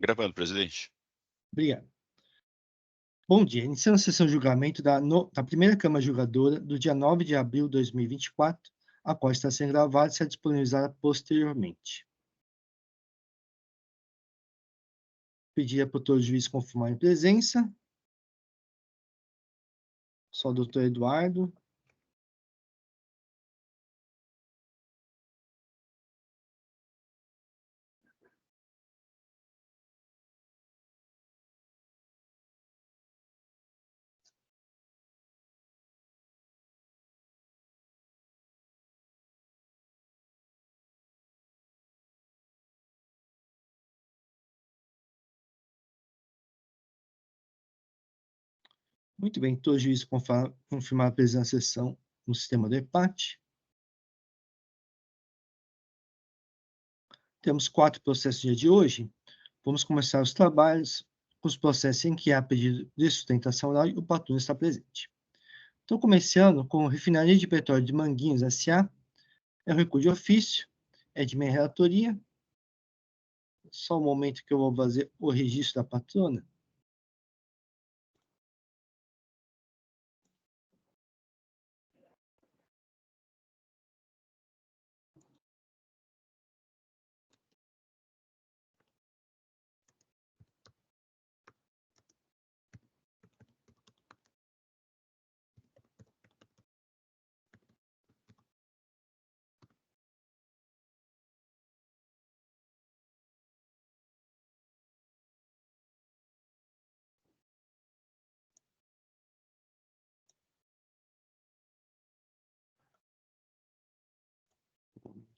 Gravando, presidente. Obrigado. Bom dia. Iniciando a sessão de julgamento da primeira Câmara Julgadora do dia 9 de abril de 2024, a qual está sendo gravada e será disponibilizada posteriormente. Pedir para o doutor juiz confirmar em presença. Só o doutor Eduardo. Muito bem, doutor juiz confirmar a presença da sessão no sistema do EPAT. Temos 4 processos no dia de hoje. Vamos começar os trabalhos com os processos em que há pedido de sustentação oral e o patrono está presente. Então, começando com Refinaria de Petróleo de Manguinhos S.A., é um recurso de ofício, é de minha relatoria. Só um momento que eu vou fazer o registro da patrona.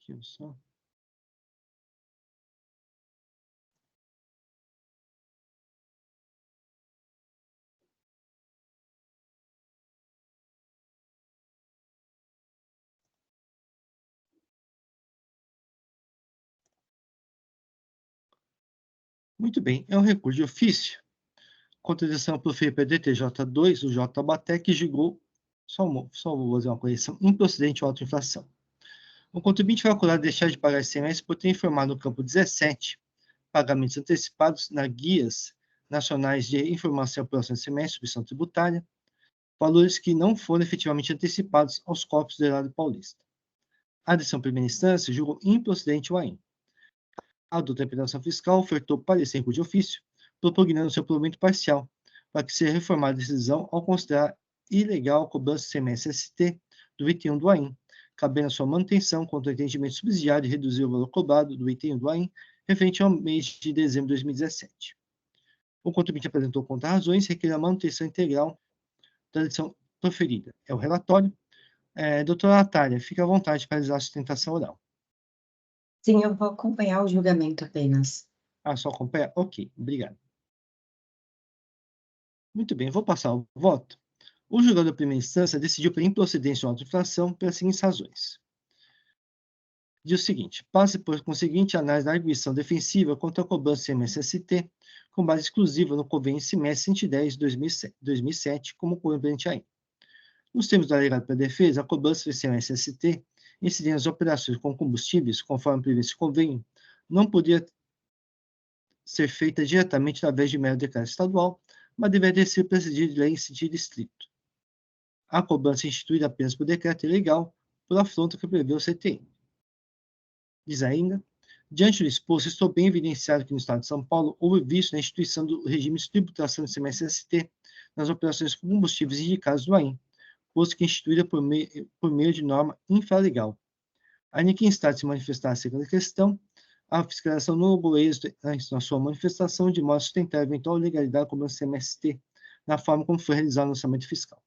Aqui só. Muito bem, é um recurso de ofício. Contestação proferida pelo DTJ2, o J. Taubaté, que julgou, só vou fazer uma correção, improcedente ou autoinflação. O contribuinte foi acusado de deixar de pagar ICMS por ter informado no campo 17 pagamentos antecipados nas guias nacionais de informação e apuração de ICMS, submissão tributária, valores que não foram efetivamente antecipados aos corpos do erário paulista. A decisão primeira instância julgou improcedente o AIM. A doutora Interpretação Fiscal ofertou parecer em recurso de ofício, propugnando seu provimento parcial, para que seja reformada a decisão ao considerar ilegal a cobrança CMS-ST do item 1 do AIM, cabendo a sua manutenção contra o entendimento subsidiário de reduzir o valor cobrado do item 1 do AIM referente ao mês de dezembro de 2017. O contribuinte apresentou contra-razões e requer a manutenção integral da decisão proferida. É o relatório. Doutora Natália, fique à vontade para realizar a sustentação oral. Sim, eu vou acompanhar o julgamento apenas. Só acompanha? Ok, obrigado. Muito bem, vou passar o voto. O julgador da primeira instância decidiu por improcedência ou autoinfração pelas seguintes razões. Diz o seguinte: passe por conseguinte análise da arguição defensiva contra a cobrança CMS-ST, com base exclusiva no convênio CMS 110 de 2007, como correspondente a ele. Nos termos do alegado pela defesa, a cobrança do CMS-ST, incidente nas operações com combustíveis, conforme previsto esse convênio, não podia ser feita diretamente através de mero decreto estadual, mas deveria ser precedida de lei em sentido estrito. A cobrança instituída apenas por decreto é ilegal, por afronta que prevê o CTN. Diz ainda: diante do exposto, estou bem evidenciado que no Estado de São Paulo houve vício na instituição do regime de tributação do CMS-ST nas operações com combustíveis indicados no AIM, posto que instituída por meio de norma infralegal. Ainda que em estado de se manifestar a segunda questão, a fiscalização não logrou êxito na sua manifestação de modo a sustentar a eventual legalidade da cobrança CMS-ST na forma como foi realizado o orçamento fiscal.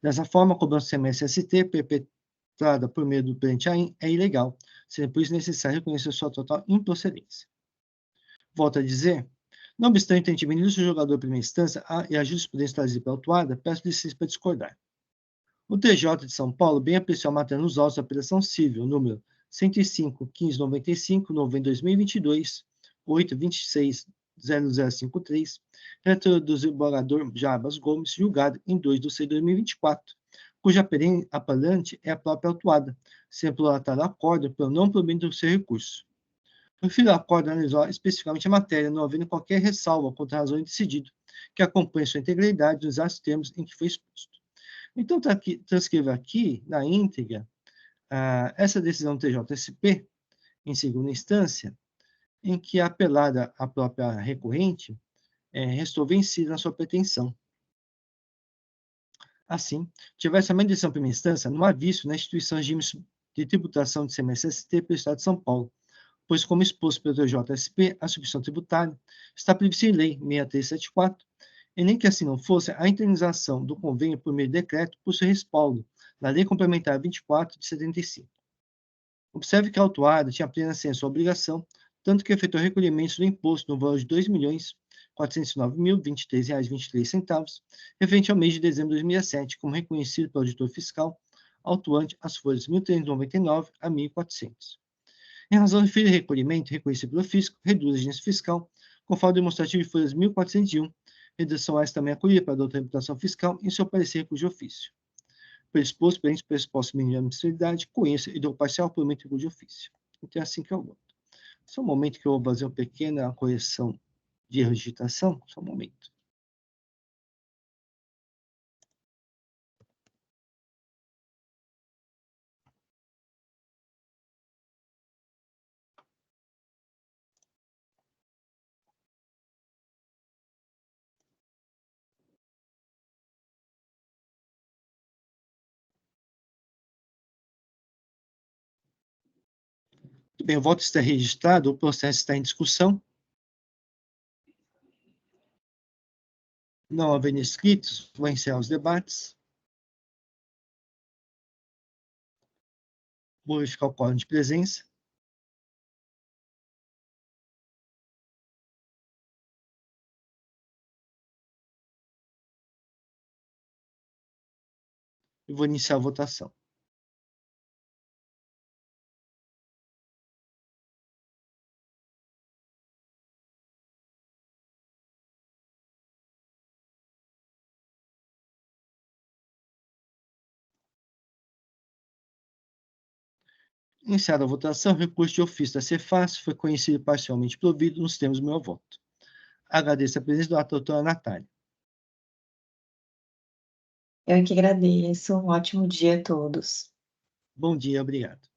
Dessa forma, a cobrança CMS-ST perpetrada por meio do perante AIM é ilegal, sendo por isso necessário reconhecer sua total improcedência. Volto a dizer, não obstante o entendimento do seu jogador de primeira instância e a jurisprudência trazida pela autuada, peço licença para discordar. O TJ de São Paulo bem apreciou a matéria nos autos da Operação Civil, número 105.1595, 2022, 826.0053, relator do desembargador Jarbas Gomes, julgado em 2 de 6 de 2024, cuja apelante é a própria autuada, sendo prolatário acordo pelo não provimento do seu recurso. Refiro ao acordo analisar especificamente a matéria, não havendo qualquer ressalva contra a razão decidido, que acompanhe sua integridade nos exatos termos em que foi exposto. Então, transcreva aqui, na íntegra, essa decisão do TJSP, em segunda instância, em que a apelada, a própria recorrente, restou vencida na sua pretensão. Assim, tivesse a decisão em primeira instância, não há vício na instituição de tributação de CMS-ST pelo Estado de São Paulo, pois, como exposto pelo TJSP, a substituição tributária está prevista em Lei 6374, e nem que assim não fosse, a internização do convênio por meio de decreto possui respaldo na Lei Complementar 24 de 75. Observe que a autuada tinha plena ciência sua obrigação, tanto que efetuou recolhimentos do imposto no valor de R$ 2.409.023,23, referente ao mês de dezembro de 2017, como reconhecido pelo auditor fiscal, autuante as folhas 1.399 a 1.400. Em razão do referido recolhimento reconhecido pelo fisco, reduz a agência fiscal, conforme demonstrativo de folhas 1.401, redução essa também acolhida para a doutora imputação fiscal em seu parecer cujo ofício. Predisposto perante o pressuposto mínimo de admissibilidade, conheça e dou parcial por meio de ofício. Então é assim que eu voto. Só um momento que eu vou fazer uma pequena correção de erro de digitação. Só um momento. Muito bem, o voto está registrado, o processo está em discussão. Não havendo inscritos, vou encerrar os debates. Vou verificar o quórum de presença. E vou iniciar a votação. Iniciada a votação, o recurso de ofício da Cefaz foi conhecido e parcialmente provido nos termos do meu voto. Agradeço a presença da doutora Natália. Eu que agradeço. Um ótimo dia a todos. Bom dia, obrigado.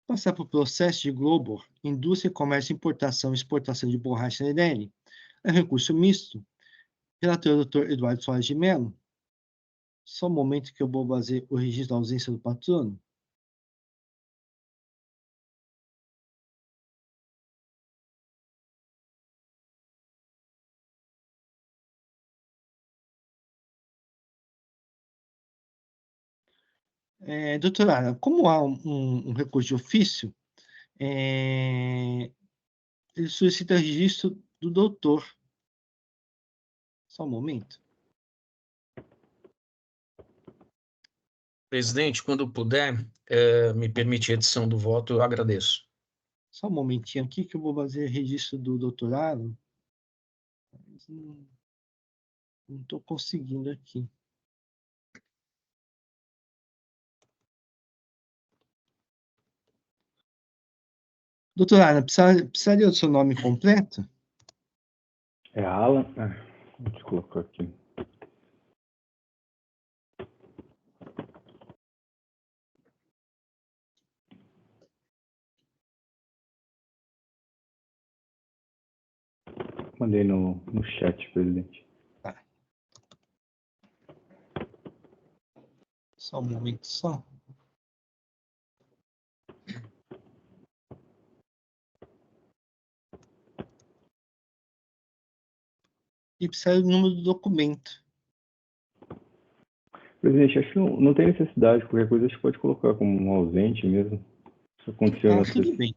Passar para o processo de Global, Indústria, Comércio, Importação e Exportação de Borracha NDL. É recurso misto. Relator Dr. Eduardo Soares de Mello. Só um momento que eu vou fazer o registro da ausência do patrono. Doutora, como há um recurso de ofício, ele solicita registro do doutor. Só um momento. Presidente, quando puder, me permitir a edição do voto, eu agradeço. Só um momentinho aqui que eu vou fazer registro do doutorado. Não estou conseguindo aqui. Doutora Ana, precisaria do seu nome completo? É Alan. Deixa eu colocar aqui. Mandei no chat, presidente. Tá. Só um momento só. E precisa do número do documento. Presidente, acho que não tem necessidade. Qualquer coisa a gente pode colocar como um ausente mesmo. Isso aconteceu na Tudo bem.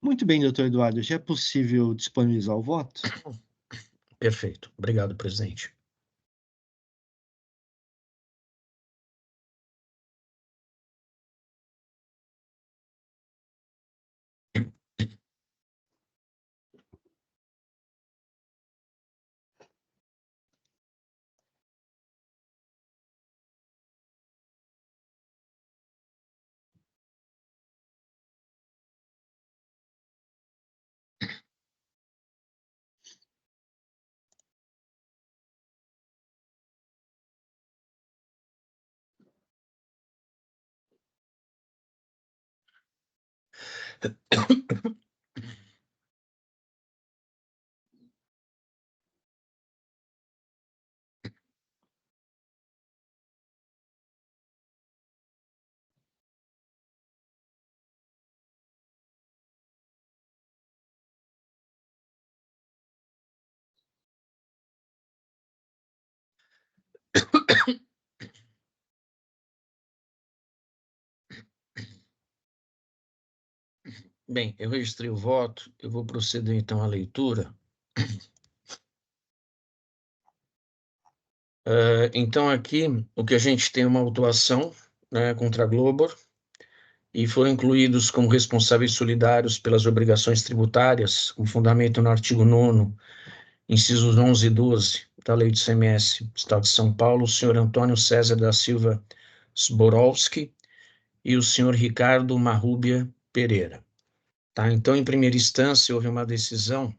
Muito bem, doutor Eduardo. Já é possível disponibilizar o voto? Perfeito. Obrigado, presidente. Bem, eu registrei o voto, eu vou proceder então à leitura. Então, aqui, o que a gente tem é uma autuação, né, contra a Globor, e foram incluídos como responsáveis solidários pelas obrigações tributárias, com fundamento no artigo 9º, incisos 11 e 12 da Lei do ICMS do Estado de São Paulo, o senhor Antônio César da Silva Sborowski e o senhor Ricardo Marrúbia Pereira. Tá? Então, em primeira instância, houve uma decisão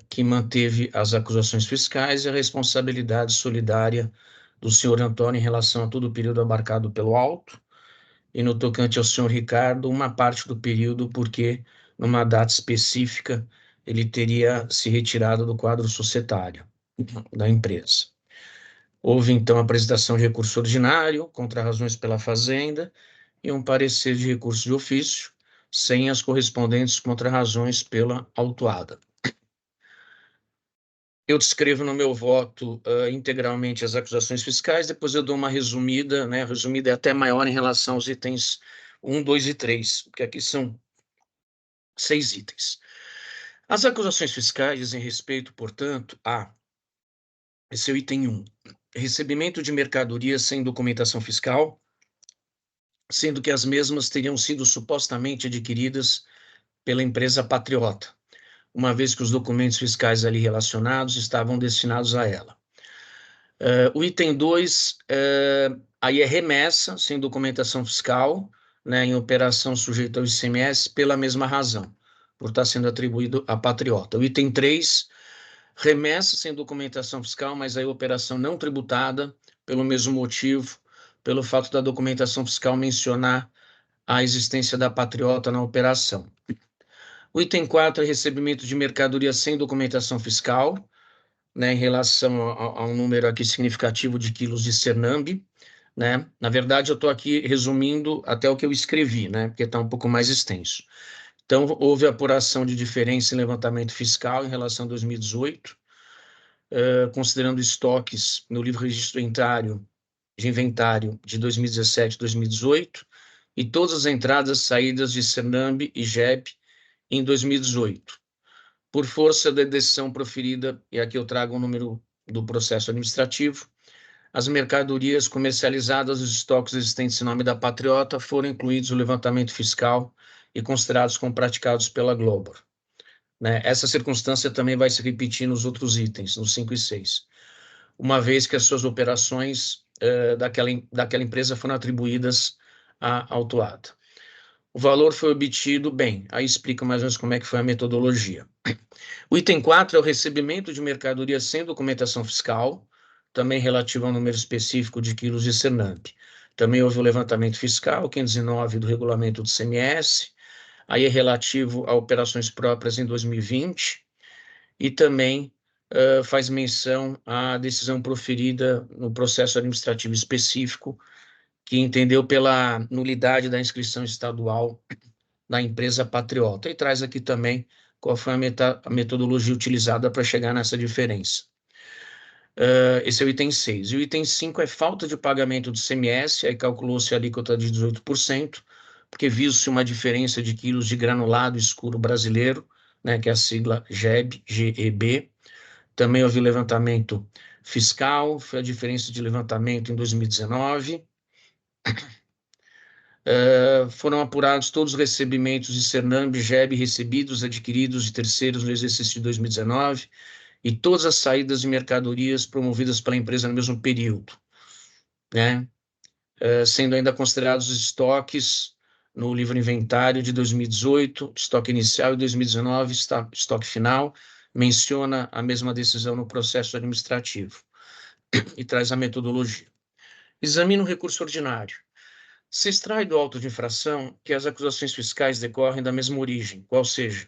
que manteve as acusações fiscais e a responsabilidade solidária do senhor Antônio em relação a todo o período abarcado pelo auto, e no tocante ao senhor Ricardo, uma parte do período, porque numa data específica ele teria se retirado do quadro societário da empresa. Houve, então, a apresentação de recurso ordinário, contra razões pela Fazenda, e um parecer de recurso de ofício, sem as correspondentes contrarrazões pela autuada. Eu descrevo no meu voto integralmente as acusações fiscais, depois eu dou uma resumida, né? A resumida é até maior em relação aos itens 1, 2 e 3, porque aqui são 6 itens. As acusações fiscais dizem respeito, portanto, a esse é o item 1, recebimento de mercadorias sem documentação fiscal, sendo que as mesmas teriam sido supostamente adquiridas pela empresa Patriota, uma vez que os documentos fiscais ali relacionados estavam destinados a ela. O item 2, aí é remessa, sem documentação fiscal, né, em operação sujeita ao ICMS, pela mesma razão, por estar sendo atribuído à Patriota. O item 3, remessa sem documentação fiscal, mas aí operação não tributada, pelo mesmo motivo, pelo fato da documentação fiscal mencionar a existência da Patriota na operação. O item 4 é recebimento de mercadoria sem documentação fiscal, né, em relação a um número aqui significativo de quilos de Cernambi, né? Na verdade, eu estou aqui resumindo até o que eu escrevi, né, porque está um pouco mais extenso. Então, houve apuração de diferença em levantamento fiscal em relação a 2018, considerando estoques no livro registro de inventário de 2017 e 2018, e todas as entradas e saídas de Cernambi e GEB em 2018. Por força da decisão proferida, e aqui eu trago o número do processo administrativo, as mercadorias comercializadas nos estoques existentes em nome da Patriota foram incluídos no levantamento fiscal e considerados como praticados pela Globor. Né? Essa circunstância também vai se repetir nos outros itens, nos 5 e 6, uma vez que as suas operações daquela empresa foram atribuídas à autuada. O valor foi obtido, bem, aí explica mais ou menos como é que foi a metodologia. O item 4 é o recebimento de mercadoria sem documentação fiscal, também relativo ao número específico de quilos de Cernambi. Também houve o levantamento fiscal, 509 do regulamento do CMS, aí é relativo a operações próprias em 2020, e também faz menção à decisão proferida no processo administrativo específico, que entendeu pela nulidade da inscrição estadual da empresa Patriota, e traz aqui também qual foi a metodologia utilizada para chegar nessa diferença. Esse é o item 6. E o item 5 é falta de pagamento do CMS, aí calculou-se a alíquota de 18%, porque viu-se uma diferença de quilos de granulado escuro brasileiro, né, que é a sigla GEB, GEB. Também houve levantamento fiscal, foi a diferença de levantamento em 2019. Foram apurados todos os recebimentos de Cernamb e GEB recebidos, adquiridos de terceiros no exercício de 2019 e todas as saídas de mercadorias promovidas pela empresa no mesmo período, né? Sendo ainda considerados os estoques no livro inventário de 2018, estoque inicial, e 2019, estoque final, menciona a mesma decisão no processo administrativo e traz a metodologia. Examina o recurso ordinário. Se extrai do auto de infração que as acusações fiscais decorrem da mesma origem, qual seja,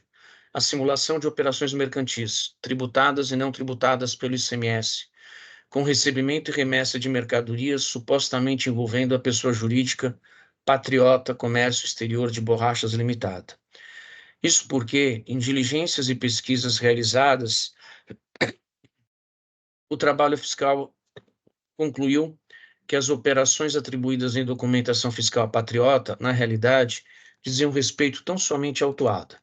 a simulação de operações mercantis, tributadas e não tributadas pelo ICMS, com recebimento e remessa de mercadorias supostamente envolvendo a pessoa jurídica Patriota Comércio Exterior de Borrachas Limitada. Isso porque, em diligências e pesquisas realizadas, o trabalho fiscal concluiu que as operações atribuídas em documentação fiscal Patriota, na realidade, diziam respeito tão somente à autuada.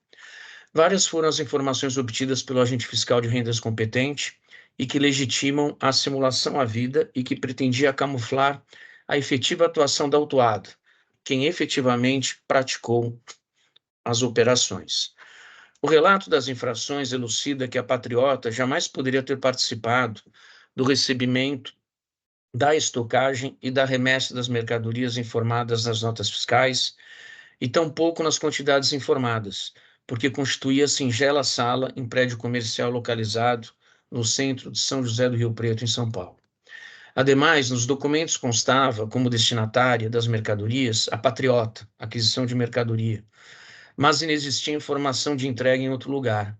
Várias foram as informações obtidas pelo agente fiscal de rendas competente e que legitimam a simulação à vida e que pretendia camuflar a efetiva atuação da autuada, quem efetivamente praticou as operações. O relato das infrações elucida que a Patriota jamais poderia ter participado do recebimento, da estocagem e da remessa das mercadorias informadas nas notas fiscais, e tampouco nas quantidades informadas, porque constituía singela sala em prédio comercial localizado no centro de São José do Rio Preto, em São Paulo. Ademais, nos documentos constava como destinatária das mercadorias a Patriota, aquisição de mercadoria, mas inexistia informação de entrega em outro lugar.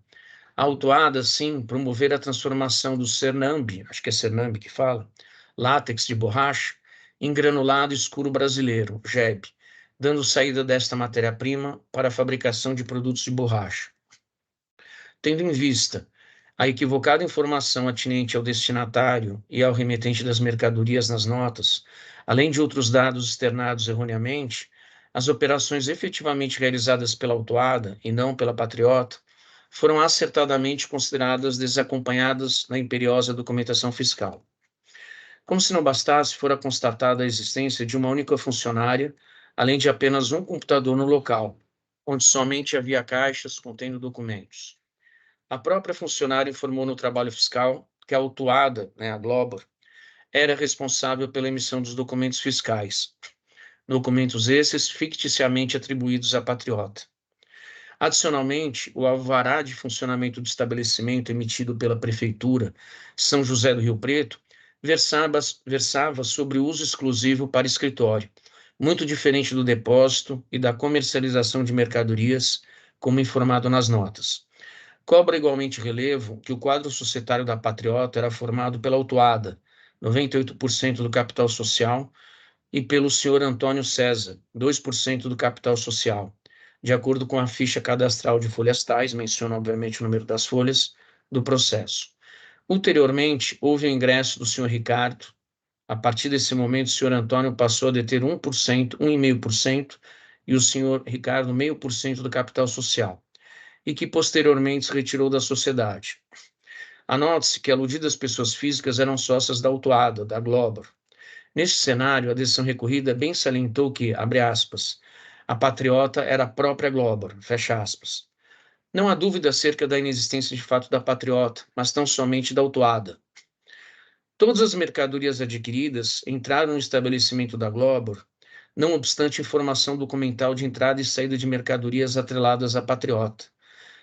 A autuada, sim, promover a transformação do Cernamb, acho que é Cernamb que fala, látex de borracha, em granulado escuro brasileiro, GEB, dando saída desta matéria-prima para a fabricação de produtos de borracha. Tendo em vista a equivocada informação atinente ao destinatário e ao remetente das mercadorias nas notas, além de outros dados externados erroneamente, as operações efetivamente realizadas pela autuada e não pela Patriota foram acertadamente consideradas desacompanhadas na imperiosa documentação fiscal. Como se não bastasse, fora constatada a existência de uma única funcionária, além de apenas um computador no local, onde somente havia caixas contendo documentos. A própria funcionária informou no trabalho fiscal que a autuada, a Globor, era responsável pela emissão dos documentos fiscais, documentos esses ficticiamente atribuídos à Patriota. Adicionalmente, o alvará de funcionamento do estabelecimento emitido pela Prefeitura São José do Rio Preto versava sobre uso exclusivo para escritório, muito diferente do depósito e da comercialização de mercadorias, como informado nas notas. Cobra igualmente relevo que o quadro societário da Patriota era formado pela autuada, 98% do capital social, e pelo senhor Antônio César, 2% do capital social, de acordo com a ficha cadastral de folhas tais, menciona obviamente o número das folhas, do processo. Ulteriormente, houve o ingresso do senhor Ricardo. A partir desse momento, o senhor Antônio passou a deter 1,5%, e o senhor Ricardo 0,5% do capital social, e que posteriormente se retirou da sociedade. Anote-se que aludidas pessoas físicas eram sócias da autuada, da Globor. Neste cenário, a decisão recorrida bem salientou que, abre aspas, a Patriota era a própria Globor, fecha aspas. Não há dúvida acerca da inexistência de fato da Patriota, mas tão somente da autuada. Todas as mercadorias adquiridas entraram no estabelecimento da Globor, não obstante informação documental de entrada e saída de mercadorias atreladas à Patriota.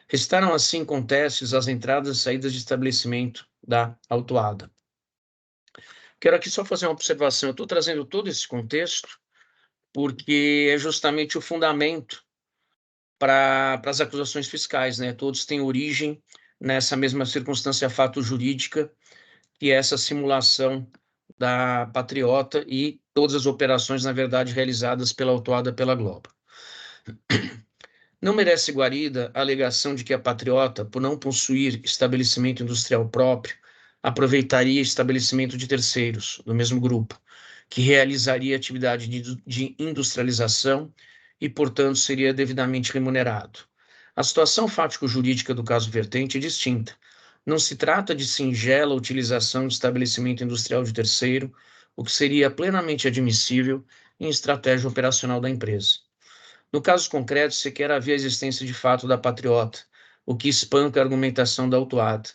Restaram assim contestes as entradas e saídas de estabelecimento da autuada. Quero aqui só fazer uma observação. Eu estou trazendo todo esse contexto porque é justamente o fundamento para as acusações fiscais, né? Todos têm origem nessa mesma circunstância fato-jurídica, que é essa simulação da Patriota e todas as operações, na verdade, realizadas pela autuada pela Globo. Não merece guarida a alegação de que a Patriota, por não possuir estabelecimento industrial próprio, aproveitaria estabelecimento de terceiros, do mesmo grupo, que realizaria atividade de industrialização e, portanto, seria devidamente remunerado. A situação fático-jurídica do caso vertente é distinta. Não se trata de singela utilização de estabelecimento industrial de terceiro, o que seria plenamente admissível em estratégia operacional da empresa. No caso concreto, sequer havia existência de fato da patriota, o que espanca a argumentação da autuada.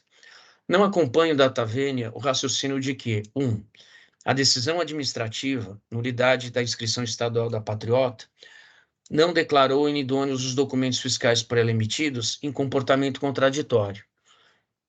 Não acompanho da Tavênia o raciocínio de que, 1. A decisão administrativa, nulidade da inscrição estadual da patriota, não declarou inidôneos os documentos fiscais por ela emitidos em comportamento contraditório.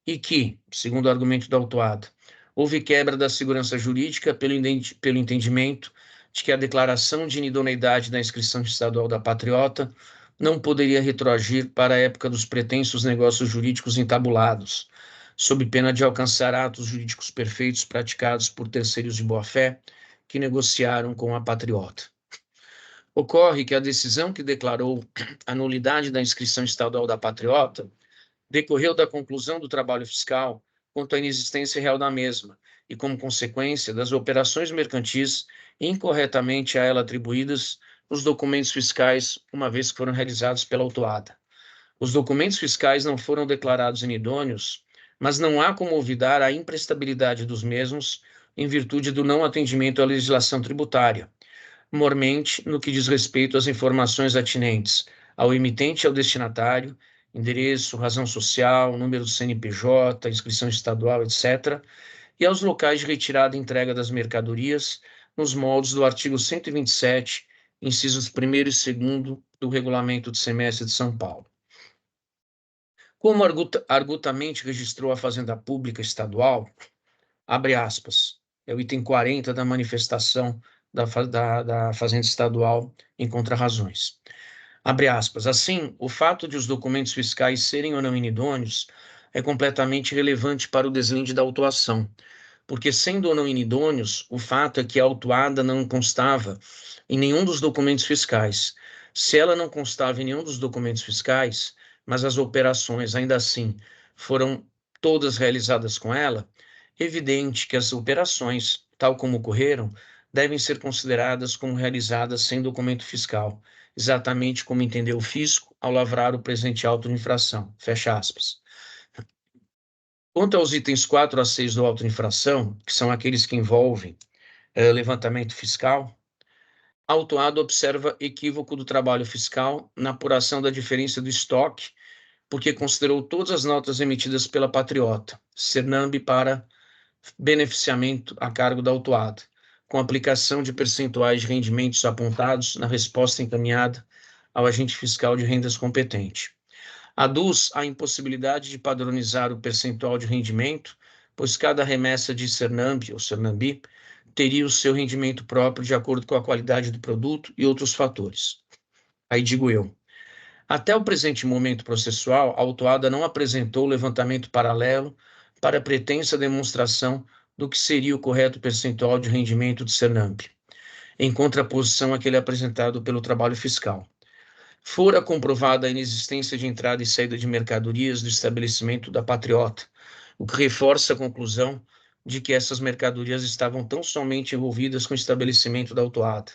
E que, segundo o argumento da autuada, houve quebra da segurança jurídica pelo entendimento de que a declaração de inidoneidade da inscrição estadual da patriota não poderia retroagir para a época dos pretensos negócios jurídicos entabulados, sob pena de alcançar atos jurídicos perfeitos praticados por terceiros de boa-fé que negociaram com a patriota. Ocorre que a decisão que declarou a nulidade da inscrição estadual da patriota decorreu da conclusão do trabalho fiscal quanto à inexistência real da mesma e, como consequência, das operações mercantis incorretamente a ela atribuídas nos documentos fiscais, uma vez que foram realizados pela autuada. Os documentos fiscais não foram declarados inidôneos, mas não há como olvidar a imprestabilidade dos mesmos em virtude do não atendimento à legislação tributária, mormente no que diz respeito às informações atinentes ao emitente e ao destinatário, endereço, razão social, número do CNPJ, inscrição estadual, etc., e aos locais de retirada e entrega das mercadorias, nos moldes do artigo 127, incisos 1º e 2º do Regulamento do Semestre de São Paulo. Como argutamente registrou a Fazenda Pública Estadual, abre aspas, é o item 40 da manifestação da Fazenda Estadual em contrarrazões. Abre aspas, assim, o fato de os documentos fiscais serem ou não inidôneos é completamente relevante para o deslinde da autuação, porque sendo ou não inidôneos, o fato é que a autuada não constava em nenhum dos documentos fiscais. Se ela não constava em nenhum dos documentos fiscais, mas as operações ainda assim foram todas realizadas com ela, evidente que as operações, tal como ocorreram, devem ser consideradas como realizadas sem documento fiscal, exatamente como entendeu o fisco ao lavrar o presente auto de infração. Fecha aspas. Quanto aos itens 4 a 6 do auto de infração, que são aqueles que envolvem levantamento fiscal, a autuada observa equívoco do trabalho fiscal na apuração da diferença do estoque, porque considerou todas as notas emitidas pela patriota, Cernambi, para beneficiamento a cargo da autuada, com aplicação de percentuais de rendimentos apontados na resposta encaminhada ao agente fiscal de rendas competente. Aduz a impossibilidade de padronizar o percentual de rendimento, pois cada remessa de Cernambi ou Cernambi teria o seu rendimento próprio de acordo com a qualidade do produto e outros fatores. Aí digo eu, até o presente momento processual, a autuada não apresentou levantamento paralelo para a pretensa demonstração do que seria o correto percentual de rendimento de Cernambi, em contraposição àquele apresentado pelo trabalho fiscal. Fora comprovada a inexistência de entrada e saída de mercadorias do estabelecimento da patriota, o que reforça a conclusão de que essas mercadorias estavam tão somente envolvidas com o estabelecimento da autuada.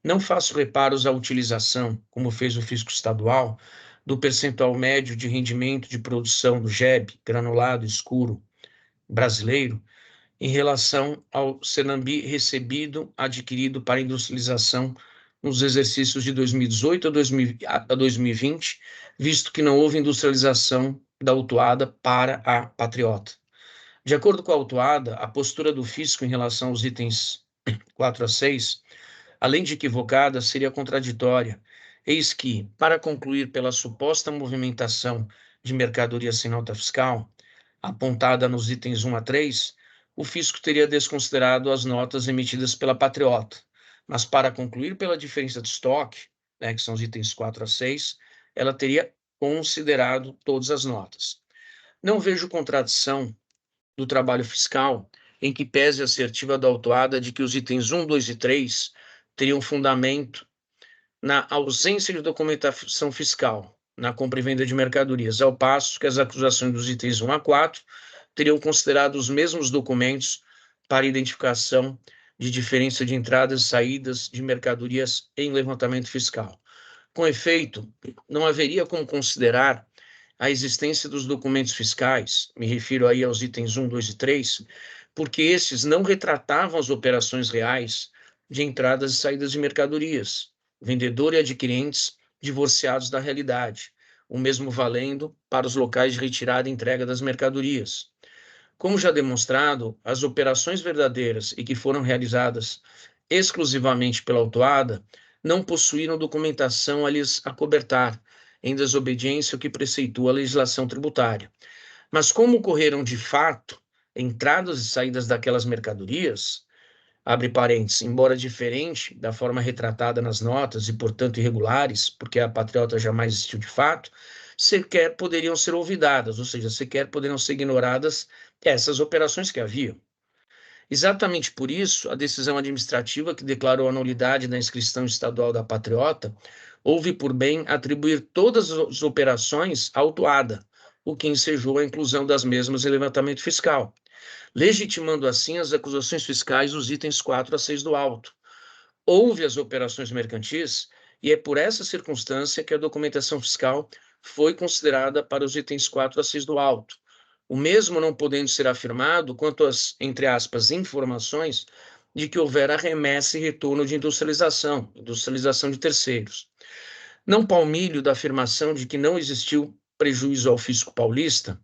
Não faço reparos à utilização, como fez o fisco estadual, do percentual médio de rendimento de produção do GEB, granulado escuro brasileiro, em relação ao Cernambi recebido, adquirido para industrialização nos exercícios de 2018 a 2020, visto que não houve industrialização da autuada para a patriota. De acordo com a autuada, a postura do fisco em relação aos itens 4 a 6, além de equivocada, seria contraditória, eis que, para concluir pela suposta movimentação de mercadoria sem nota fiscal, apontada nos itens 1 a 3, o fisco teria desconsiderado as notas emitidas pela patriota, mas para concluir pela diferença de estoque, que são os itens 4 a 6, ela teria considerado todas as notas. Não vejo contradição do trabalho fiscal em que pese a assertiva da autuada de que os itens 1, 2 e 3 teriam fundamento na ausência de documentação fiscal, na compra e venda de mercadorias, ao passo que as acusações dos itens 1 a 4 teriam considerado os mesmos documentos para identificação de diferença de entradas e saídas de mercadorias em levantamento fiscal. Com efeito, não haveria como considerar a existência dos documentos fiscais, me refiro aí aos itens 1, 2 e 3, porque estes não retratavam as operações reais de entradas e saídas de mercadorias, vendedor e adquirentes divorciados da realidade, o mesmo valendo para os locais de retirada e entrega das mercadorias. Como já demonstrado, as operações verdadeiras e que foram realizadas exclusivamente pela autuada não possuíram documentação a lhes acobertar, em desobediência ao que preceitua a legislação tributária. Mas como ocorreram de fato entradas e saídas daquelas mercadorias, abre parênteses, embora diferente da forma retratada nas notas e, portanto, irregulares, porque a patriota jamais existiu de fato, sequer poderiam ser olvidadas, ou seja, sequer poderiam ser ignoradas essas operações que haviam. Exatamente por isso, a decisão administrativa que declarou a nulidade da inscrição estadual da patriota houve por bem atribuir todas as operações à autuada, o que ensejou a inclusão das mesmas em levantamento fiscal, legitimando assim as acusações fiscais nos itens 4 a 6 do auto. Houve as operações mercantis e é por essa circunstância que a documentação fiscal foi considerada para os itens 4 a 6 do auto. O mesmo não podendo ser afirmado quanto às, entre aspas, informações de que houvera remessa e retorno de industrialização de terceiros. Não palmilho da afirmação de que não existiu prejuízo ao fisco paulista,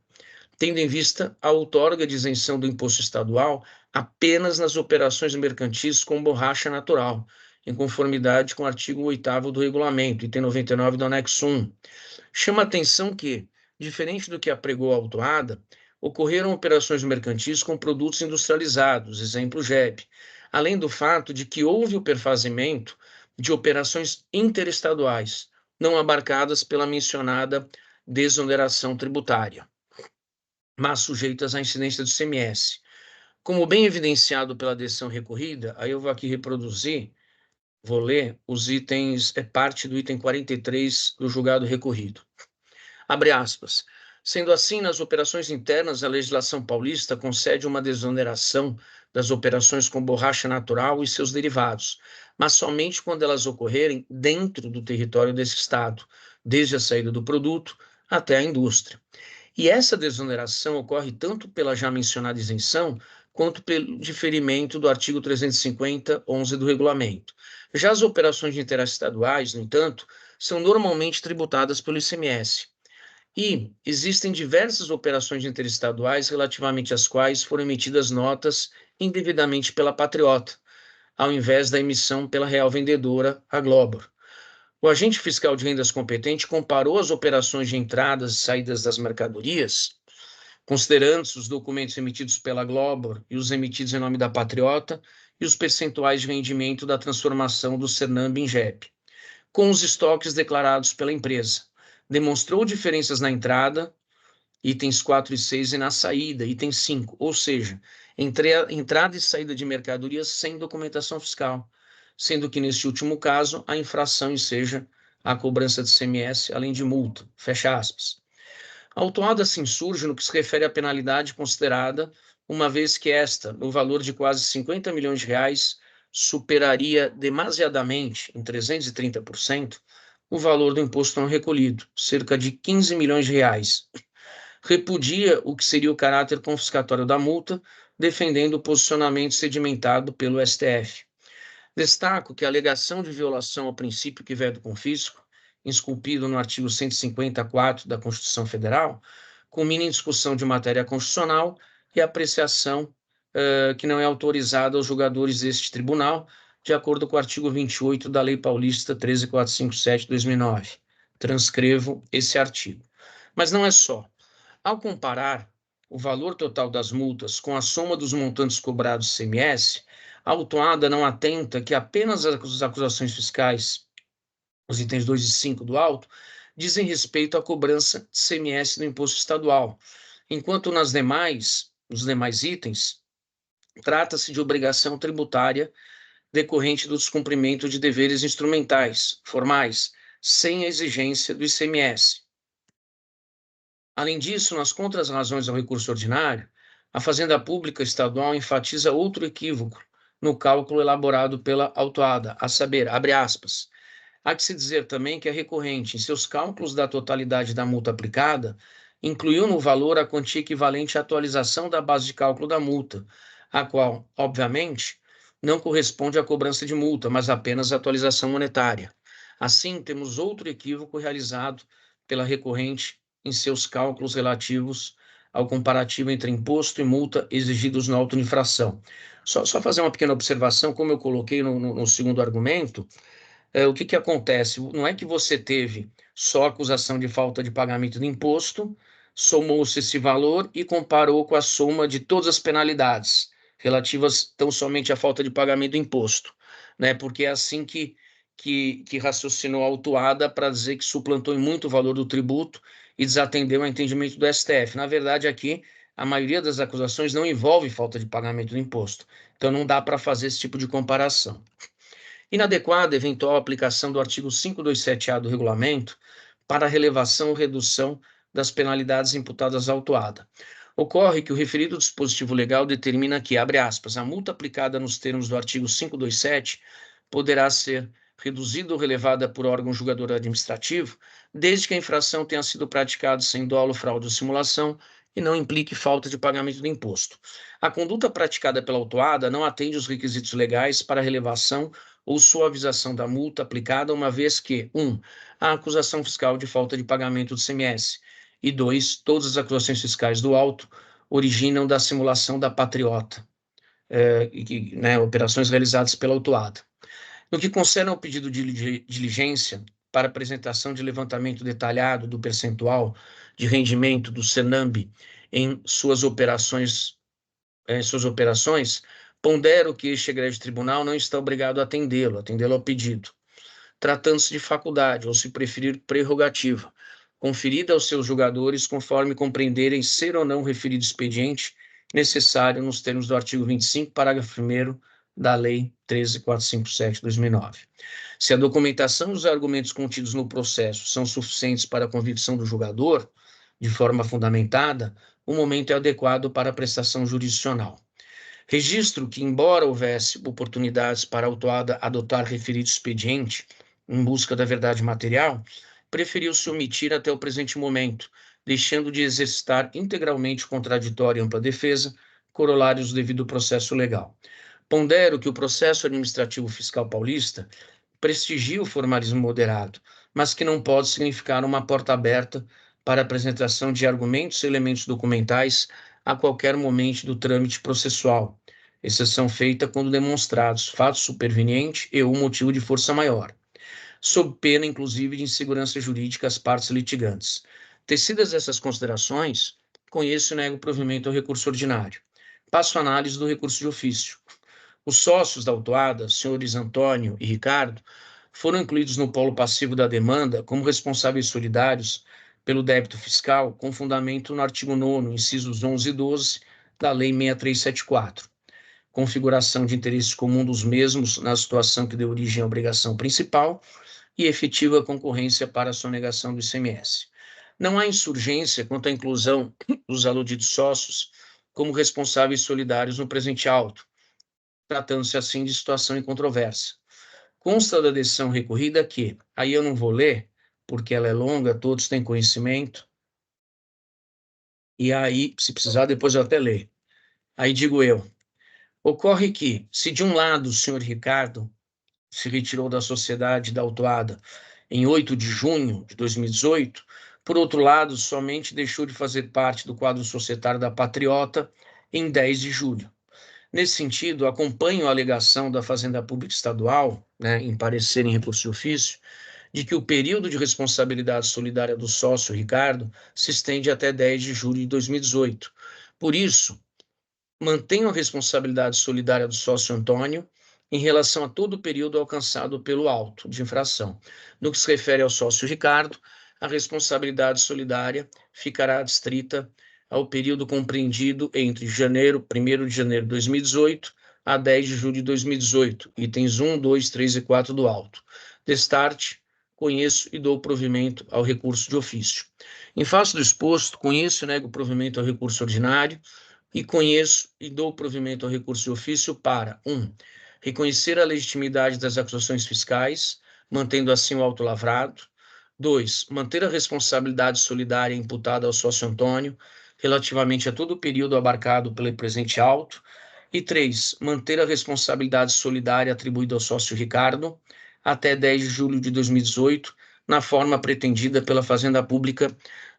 tendo em vista a outorga de isenção do imposto estadual apenas nas operações mercantis com borracha natural, em conformidade com o artigo 8º do regulamento, item 99 do anexo 1. Chama a atenção que, diferente do que apregou a autuada, ocorreram operações mercantis com produtos industrializados, exemplo JEB, além do fato de que houve o perfazimento de operações interestaduais, não abarcadas pela mencionada desoneração tributária, mas sujeitas à incidência do ICMS. Como bem evidenciado pela decisão recorrida, aí eu vou aqui reproduzir, vou ler os itens, parte do item 43 do julgado recorrido. Abre aspas. Sendo assim, nas operações internas, a legislação paulista concede uma desoneração das operações com borracha natural e seus derivados, mas somente quando elas ocorrerem dentro do território desse Estado, desde a saída do produto até a indústria. E essa desoneração ocorre tanto pela já mencionada isenção, quanto pelo diferimento do artigo 350-11 do regulamento. Já as operações interestaduais, no entanto, são normalmente tributadas pelo ICMS. E existem diversas operações interestaduais relativamente às quais foram emitidas notas indevidamente pela patriota, ao invés da emissão pela real vendedora, a Globor. O agente fiscal de rendas competente comparou as operações de entradas e saídas das mercadorias, considerando-se os documentos emitidos pela Globor e os emitidos em nome da patriota e os percentuais de rendimento da transformação do Cernamb em JEB, com os estoques declarados pela empresa. Demonstrou diferenças na entrada, itens 4 e 6, e na saída, item 5, ou seja, entrada e saída de mercadorias sem documentação fiscal, sendo que, neste último caso, a infração enseja a cobrança de ICMS, além de multa, fecha aspas. A autuada assim surge no que se refere à penalidade considerada, uma vez que esta, no valor de quase 50 milhões de reais, superaria demasiadamente, em 330%, o valor do imposto não recolhido, cerca de 15 milhões de reais. Repudia o que seria o caráter confiscatório da multa, defendendo o posicionamento sedimentado pelo STF. Destaco que a alegação de violação ao princípio que veda o confisco, esculpido no artigo 154 da Constituição Federal, culmina em discussão de matéria constitucional e apreciação que não é autorizada aos julgadores deste tribunal, de acordo com o artigo 28 da Lei Paulista 13.457/2009. Transcrevo esse artigo. Mas não é só. Ao comparar o valor total das multas com a soma dos montantes cobrados ICMS, a autuada não atenta que apenas as acusações fiscais, os itens 2 e 5 do auto, dizem respeito à cobrança de ICMS do imposto estadual, enquanto nos demais itens, trata-se de obrigação tributária decorrente do descumprimento de deveres instrumentais, formais, sem a exigência do ICMS. Além disso, nas contras-razões ao recurso ordinário, a Fazenda Pública Estadual enfatiza outro equívoco no cálculo elaborado pela autuada, a saber, abre aspas, Há que se dizer também que a recorrente, em seus cálculos da totalidade da multa aplicada, incluiu no valor a quantia equivalente à atualização da base de cálculo da multa, a qual, obviamente, não corresponde à cobrança de multa, mas apenas à atualização monetária. Assim, temos outro equívoco realizado pela recorrente em seus cálculos relativos ao comparativo entre imposto e multa exigidos no auto de infração. Só fazer uma pequena observação, como eu coloquei no segundo argumento, o que acontece? Não é que você teve só acusação de falta de pagamento de imposto, somou-se esse valor e comparou com a soma de todas as penalidades relativas tão somente à falta de pagamento do imposto, né? Porque é assim que raciocinou a autuada para dizer que suplantou em muito o valor do tributo e desatendeu ao entendimento do STF. Na verdade, aqui, a maioria das acusações não envolve falta de pagamento do imposto. Então, não dá para fazer esse tipo de comparação. Inadequada eventual aplicação do artigo 527-A do regulamento para a relevação ou redução das penalidades imputadas à autuada. Ocorre que o referido dispositivo legal determina que, abre aspas, a multa aplicada nos termos do artigo 527 poderá ser reduzida ou relevada por órgão julgador administrativo, desde que a infração tenha sido praticada sem dolo, fraude ou simulação e não implique falta de pagamento do imposto. A conduta praticada pela autuada não atende os requisitos legais para relevação ou suavização da multa aplicada, uma vez que, 1, a acusação fiscal de falta de pagamento do ICMS, e 2, todas as acusações fiscais do auto originam da simulação da patriota, operações realizadas pela autuada. No que concerne ao pedido de diligência para apresentação de levantamento detalhado do percentual de rendimento do Senamb em suas operações, pondero que este egrégio tribunal não está obrigado a atendê-lo ao pedido, tratando-se de faculdade, ou se preferir prerrogativa, conferida aos seus julgadores conforme compreenderem ser ou não referido expediente necessário nos termos do artigo 25, parágrafo 1º da Lei 13.457/2009. Se a documentação e os argumentos contidos no processo são suficientes para a convicção do julgador, de forma fundamentada, o momento é adequado para a prestação jurisdicional. Registro que, embora houvesse oportunidades para a autuada adotar referido expediente em busca da verdade material, preferiu se omitir até o presente momento, deixando de exercitar integralmente o contraditório e ampla defesa, corolários do devido processo legal. Pondero que o processo administrativo fiscal paulista prestigia o formalismo moderado, mas que não pode significar uma porta aberta para a apresentação de argumentos e elementos documentais a qualquer momento do trâmite processual, exceção feita quando demonstrados fatos supervenientes e ou motivo de força maior, sob pena, inclusive, de insegurança jurídica às partes litigantes. Tecidas essas considerações, conheço e nego o provimento ao recurso ordinário. Passo a análise do recurso de ofício. Os sócios da autuada, senhores Antônio e Ricardo, foram incluídos no polo passivo da demanda como responsáveis solidários pelo débito fiscal, com fundamento no artigo 9º, incisos 11 e 12 da Lei 6374. Configuração de interesse comum dos mesmos na situação que deu origem à obrigação principal e efetiva concorrência para a sonegação do ICMS. Não há insurgência quanto à inclusão dos aludidos sócios como responsáveis solidários no presente auto, tratando-se assim de situação em controvérsia. Consta da decisão recorrida que, aí eu não vou ler, porque ela é longa, todos têm conhecimento, e aí, se precisar, depois eu até leio. Aí digo eu, ocorre que, se de um lado o senhor Ricardo se retirou da sociedade da autuada em 8 de junho de 2018, por outro lado, somente deixou de fazer parte do quadro societário da Patriota em 10 de julho. Nesse sentido, acompanho a alegação da Fazenda Pública Estadual, em parecer em recurso de ofício, de que o período de responsabilidade solidária do sócio Ricardo se estende até 10 de julho de 2018. Por isso, mantenho a responsabilidade solidária do sócio Antônio em relação a todo o período alcançado pelo auto de infração. No que se refere ao sócio Ricardo, a responsabilidade solidária ficará adstrita ao período compreendido entre 1º de janeiro de 2018 a 10 de julho de 2018, itens 1, 2, 3 e 4 do auto. Destarte, conheço e dou provimento ao recurso de ofício. Em face do exposto, conheço e nego provimento ao recurso ordinário e conheço e dou provimento ao recurso de ofício para 1. Reconhecer a legitimidade das acusações fiscais, mantendo assim o auto lavrado. 2, manter a responsabilidade solidária imputada ao sócio Antônio, relativamente a todo o período abarcado pelo presente auto. E 3, manter a responsabilidade solidária atribuída ao sócio Ricardo até 10 de julho de 2018, na forma pretendida pela Fazenda Pública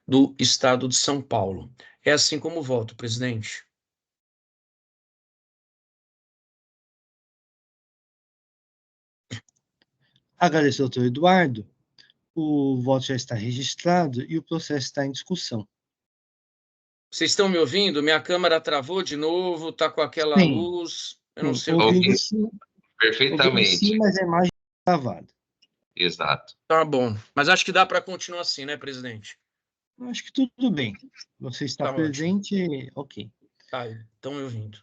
do Estado de São Paulo. É assim como voto, presidente. Agradeço, doutor Eduardo. O voto já está registrado e o processo está em discussão. Vocês estão me ouvindo? Minha câmera travou de novo, está com aquela Sim, luz. Eu não sim, sei o que é ouvindo isso. sim, ouvindo Perfeitamente. sim, mas a imagem está gravada. Exato. Tá bom. Mas acho que dá para continuar assim, né, presidente? Eu acho que tudo bem. Você está Tá ótimo. presente, ok. Tá, estão me ouvindo.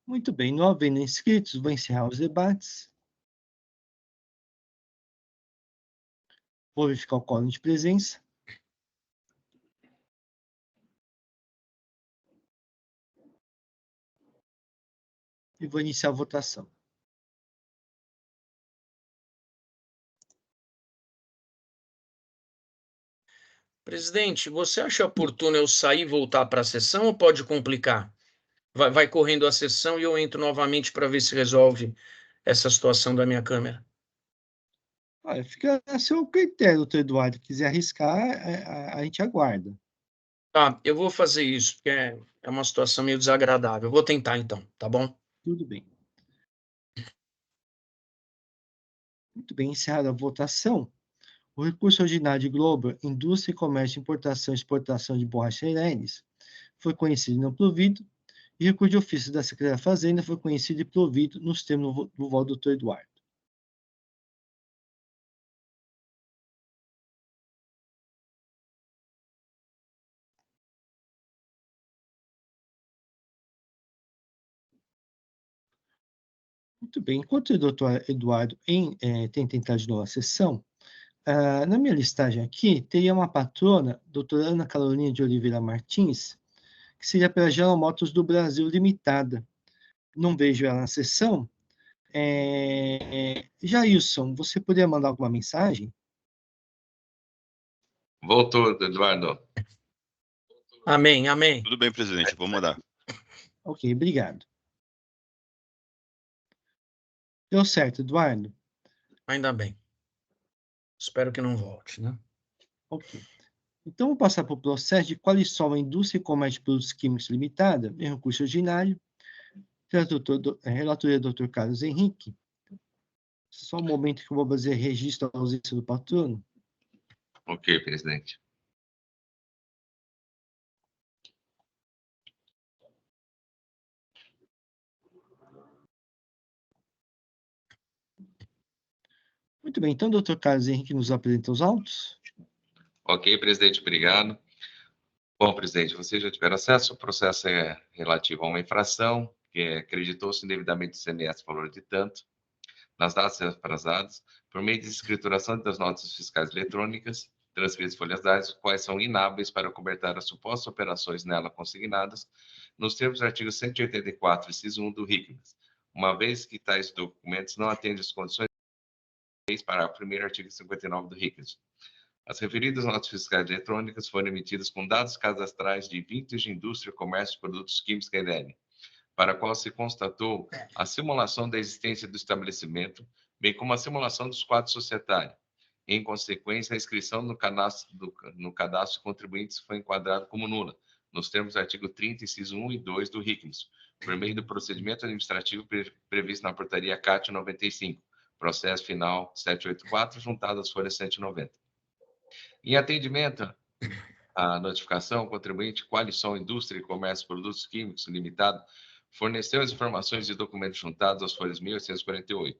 Muito bem, não havendo inscritos, vou encerrar os debates. Vou verificar o quórum de presença. E vou iniciar a votação. Presidente, você acha oportuno eu sair e voltar para a sessão ou pode complicar? Vai correndo a sessão e eu entro novamente para ver se resolve essa situação da minha câmera. Olha, fica a seu critério, doutor Eduardo. Quiser arriscar, a gente aguarda. Tá, eu vou fazer isso, porque é uma situação meio desagradável. Eu vou tentar então, tá bom? Tudo bem. Muito bem, encerrada a votação. O recurso ordinário de Globo, Indústria e Comércio, Importação e Exportação de Borracha Irenes, foi conhecido e não provido, e o recurso de ofício da Secretaria da Fazenda foi conhecido e provido nos termos do voto do doutor Eduardo. Muito bem, enquanto o doutor Eduardo tenta entrar de novo a sessão, na minha listagem aqui, teria uma patrona, doutora Ana Carolina de Oliveira Martins, que seria pela General Motors do Brasil Limitada. Não vejo ela na sessão. Jailson, você poderia mandar alguma mensagem? Voltou, Eduardo. Amém, amém. Tudo bem, presidente, vou mandar. Ok, obrigado. Deu certo, Eduardo? Ainda bem. Espero que não volte, né? Ok. Então, vou passar para o processo de Qualisol Indústria e Comércio de Produtos Químicos Limitada, em recurso ordinário. Relatoria do Dr. Carlos Henrique. Só um momento que eu vou fazer registro da ausência do patrono. Ok, presidente. Muito bem, então, doutor Carlos Henrique nos apresenta os autos. Ok, presidente, obrigado. Bom, presidente, vocês já tiveram acesso. O processo é relativo a uma infração que acreditou-se indevidamente o ICMS valor de tanto, nas datas atrasadas, por meio de escrituração das notas fiscais eletrônicas, transferidas de folhas dadas, quais são inábeis para cobertar as supostas operações nela consignadas, nos termos do artigo 184, inciso 1 do RICMES, uma vez que tais documentos não atendem às condições para o primeiro artigo 59 do RICMES. As referidas notas fiscais eletrônicas foram emitidas com dados cadastrais de Vintage de Indústria, Comércio e Produtos Químicos KDL, para a qual se constatou a simulação da existência do estabelecimento, bem como a simulação dos quadros societários. Em consequência, a inscrição no cadastro de contribuintes foi enquadrada como nula, nos termos do artigo 30, inciso 1 e 2 do RICMES, por meio do procedimento administrativo previsto na portaria CAT 95, processo final 784, juntado às folhas 190. Em atendimento à notificação, o contribuinte Qualisol Indústria e Comércio de Produtos Químicos Limitado forneceu as informações de documentos juntados às folhas 1848,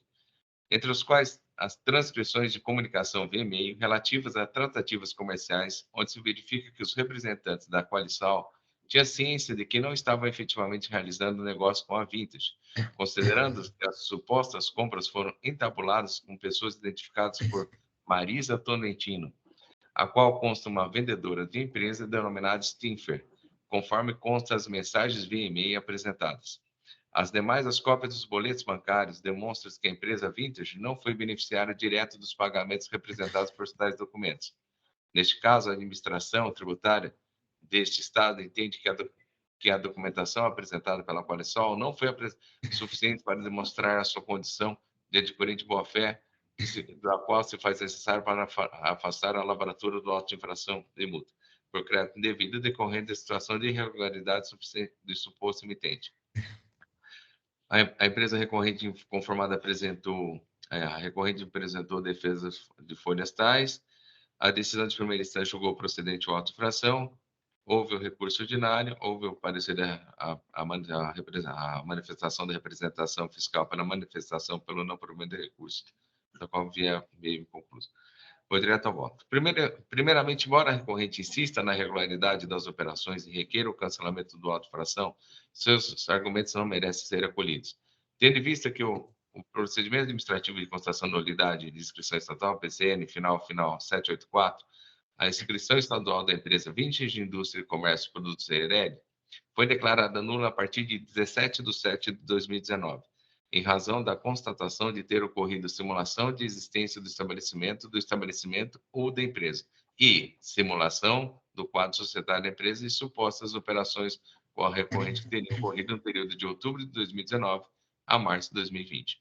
entre os quais as transcrições de comunicação via e-mail relativas a tratativas comerciais, onde se verifica que os representantes da Qualisol tinham ciência de que não estavam efetivamente realizando negócio com a Vintage, considerando que as supostas compras foram entabuladas com pessoas identificadas por Marisa Tonentino, a qual consta uma vendedora de empresa denominada Stinfer, conforme consta as mensagens via e-mail apresentadas. As cópias dos boletos bancários demonstram que a empresa Vintage não foi beneficiária direto dos pagamentos representados por tais documentos. Neste caso, a administração tributária deste Estado entende que a documentação apresentada pela Qualisol não foi suficiente para demonstrar a sua condição de adquirente de boa-fé, da qual se faz necessário para afastar a lavratura do auto de infração de multa, por crédito indevido decorrente da situação de irregularidade do suposto emitente. A empresa recorrente conformada apresentou defesas de folhas tais. A decisão de primeira instância julgou procedente o auto de infração. Houve o recurso ordinário, houve o parecer a manifestação da representação fiscal pela manifestação pelo não provimento de recurso, da qual veio concluso. Vou direto ao voto. Primeiramente, embora a recorrente insista na regularidade das operações e requeira o cancelamento do auto de infração, seus argumentos não merecem ser acolhidos. Tendo em vista que o procedimento administrativo de constatação de nulidade de inscrição estatal, PCN, final 784, a inscrição estadual da empresa Vintage de Indústria e Comércio de Produtos CERED foi declarada nula a partir de 17/7 de 2019, em razão da constatação de ter ocorrido simulação de existência do estabelecimento ou da empresa, e simulação do quadro societário da empresa e supostas operações com a recorrente que teriam ocorrido no período de outubro de 2019 a março de 2020.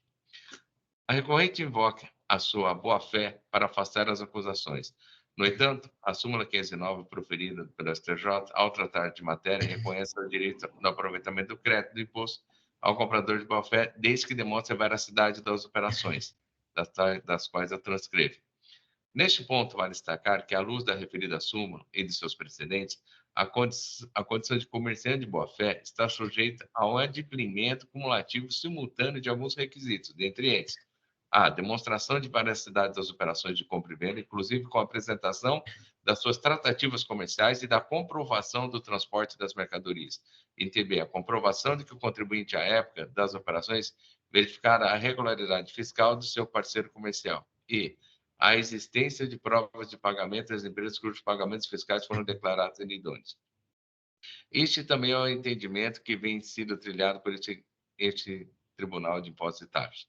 A recorrente invoca a sua boa-fé para afastar as acusações. No entanto, a súmula 509 proferida pelo STJ, ao tratar de matéria, reconhece o direito do aproveitamento do crédito do imposto ao comprador de boa-fé, desde que demonstre a veracidade das operações, das quais a transcreve. Neste ponto, vale destacar que, à luz da referida súmula e de seus precedentes, a condição de comerciante de boa-fé está sujeita ao adimplemento cumulativo simultâneo de alguns requisitos, dentre eles: a demonstração de veracidade das operações de compra e venda, inclusive com a apresentação das suas tratativas comerciais e da comprovação do transporte das mercadorias. E B, a comprovação de que o contribuinte, à época das operações, verificara a regularidade fiscal do seu parceiro comercial. E a existência de provas de pagamento das empresas cujos pagamentos fiscais foram declarados inidôneos. Este também é o entendimento que vem sido trilhado por este Tribunal de Impostos e Taxas.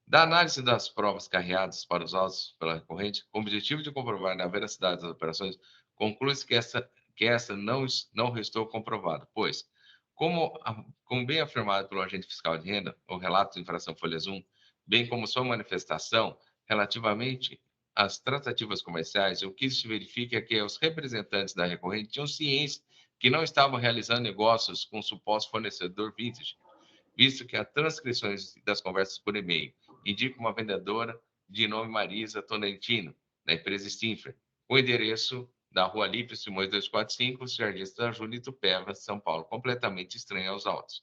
Da análise das provas carreadas para os autos pela recorrente, com o objetivo de comprovar a veracidade das operações, conclui-se que essa não restou comprovada, pois, como bem afirmado pelo agente fiscal de renda, o relato de infração folhas 1, bem como sua manifestação, relativamente às tratativas comerciais, o que se verifica é que os representantes da recorrente tinham ciência que não estavam realizando negócios com o suposto fornecedor Vintage, visto que as transcrições das conversas por e-mail indicam uma vendedora de nome Marisa Tonantino, da empresa Stinfer, com o endereço da Rua Lípio Simões 245, Jardim da Júlia, Itupeva, São Paulo, completamente estranho aos autos.